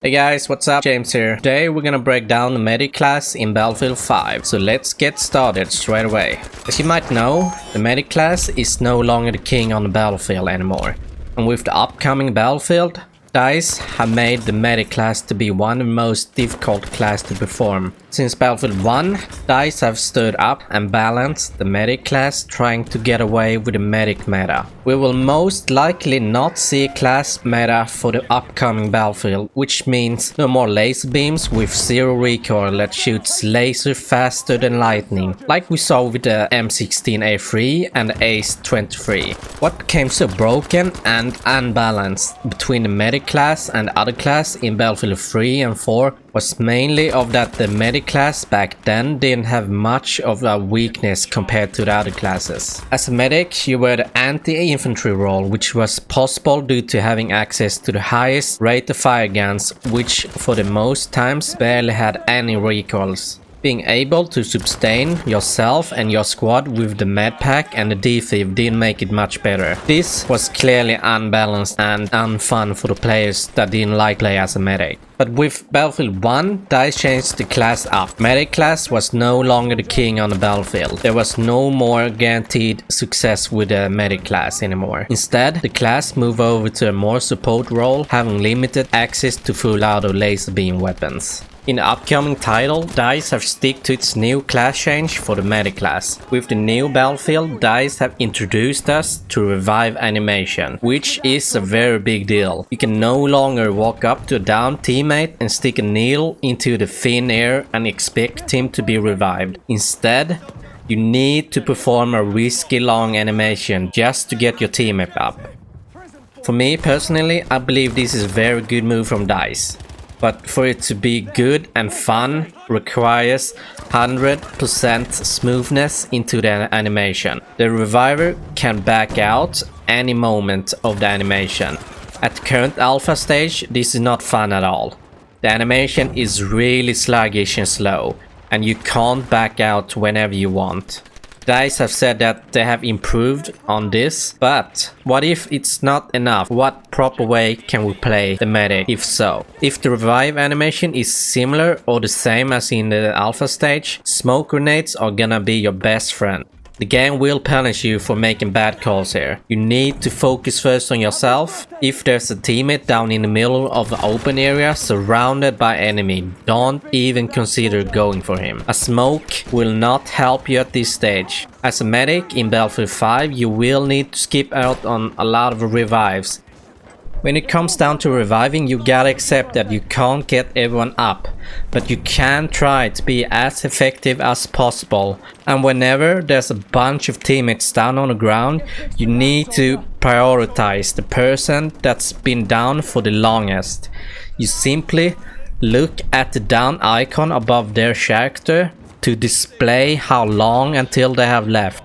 Hey guys, what's up? James here. Today we're gonna break down the medic class in Battlefield 5, so let's get started straight away. As you might know, the medic class is no longer the king on the battlefield anymore. And with the upcoming Battlefield, DICE have made the medic class to be one of the most difficult class to perform. Since Battlefield 1, DICE have stood up and balanced the medic class, trying to get away with the medic meta. We will most likely not see a class meta for the upcoming Battlefield, which means no more laser beams with zero recoil that shoots laser faster than lightning, like we saw with the M16A3 and the Ace-23. What became so broken and unbalanced between the medic class and other class in Battlefield 3 and 4 was mainly of that the medic class back then didn't have much of a weakness compared to the other classes. As a medic, you were the anti-infantry role, which was possible due to having access to the highest rate of fire guns, which for the most times barely had any recoils. Being able to sustain yourself and your squad with the medpack and the defib didn't make it much better. This was clearly unbalanced and unfun for the players that didn't like play as a medic. But with Battlefield 1, DICE changed the class up. Medic class was no longer the king on the battlefield. There was no more guaranteed success with the medic class anymore. Instead, the class moved over to a more support role, having limited access to full auto laser beam weapons. In the upcoming title, DICE have stick to its new class change for the medic class. With the new Battlefield, DICE have introduced us to revive animation, which is a very big deal. You can no longer walk up to a down teammate and stick a needle into the thin air and expect him to be revived. Instead, you need to perform a risky long animation just to get your teammate up. For me personally, I believe this is a very good move from DICE. But for it to be good and fun requires 100% smoothness into the animation. The reviver can back out any moment of the animation. At the current alpha stage, this is not fun at all. The animation is really sluggish and slow, and you can't back out whenever you want. DICE have said that they have improved on this, but what if it's not enough? What proper way can we play the medic if so? If the revive animation is similar or the same as in the alpha stage, smoke grenades are gonna be your best friend. The game will punish you for making bad calls here. You need to focus first on yourself. If there's a teammate down in the middle of the open area surrounded by enemy, don't even consider going for him. A smoke will not help you at this stage. As a medic in Battlefield 5, you will need to skip out on a lot of revives. When it comes down to reviving, you gotta accept that you can't get everyone up, but you can try to be as effective as possible. And whenever there's a bunch of teammates down on the ground, you need to prioritize the person that's been down for the longest. You simply look at the down icon above their character to display how long until they have left.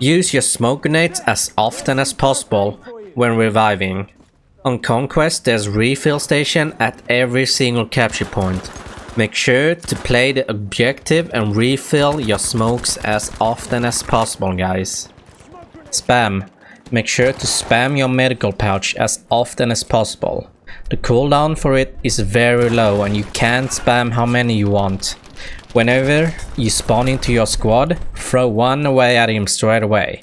Use your smoke grenades as often as possible when reviving. On Conquest, there's refill station at every single capture point. Make sure to play the objective and refill your smokes as often as possible, guys. Spam. Make sure to spam your medical pouch as often as possible. The cooldown for it is very low and you can spam how many you want. Whenever you spawn into your squad, throw one away at him straight away.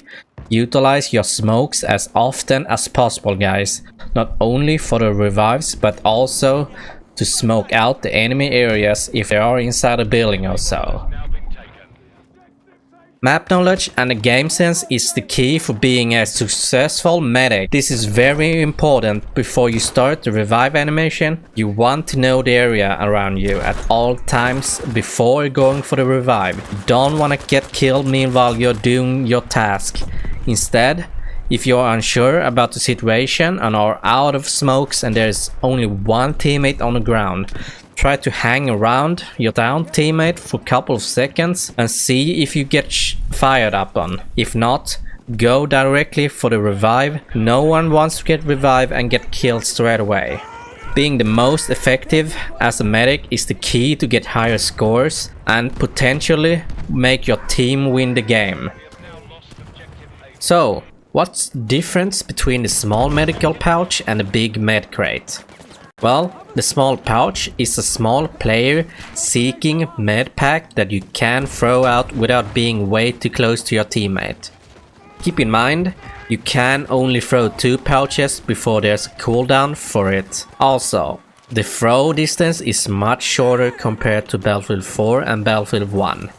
Utilize your smokes as often as possible, guys. Not only for the revives, but also to smoke out the enemy areas if they are inside a building or so. Map knowledge and the game sense is the key for being a successful medic. This is very important before you start the revive animation. You want to know the area around you at all times before going for the revive. You don't want to get killed meanwhile you're doing your task. Instead, if you're unsure about the situation and are out of smokes and there's only one teammate on the ground, try to hang around your down teammate for a couple of seconds and see if you get fired up on. If not, go directly for the revive. No one wants to get revived and get killed straight away. Being the most effective as a medic is the key to get higher scores and potentially make your team win the game. So, what's the difference between the small medical pouch and the big med crate? Well, the small pouch is a small player seeking med pack that you can throw out without being way too close to your teammate. Keep in mind, you can only throw 2 pouches before there's a cooldown for it. Also, the throw distance is much shorter compared to Battlefield 4 and Battlefield 1.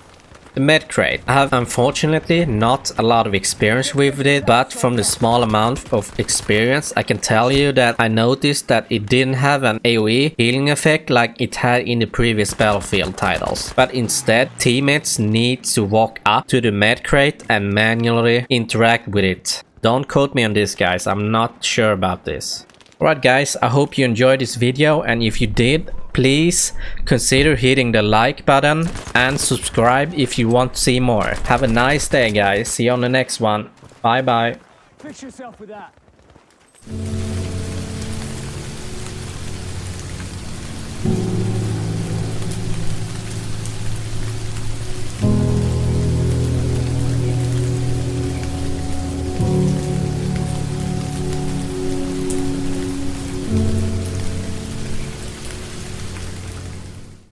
The med crate. I have unfortunately not a lot of experience with it, but from the small amount of experience I can tell you that I noticed that it didn't have an AoE healing effect like it had in the previous Battlefield titles. But instead, teammates need to walk up to the med crate and manually interact with it. Don't quote me on this, guys, I'm not sure about this. Alright guys, I hope you enjoyed this video, and if you did, please consider hitting the like button and subscribe if you want to see more. Have a nice day guys, see you on the next one. Bye bye. Fix yourself with that.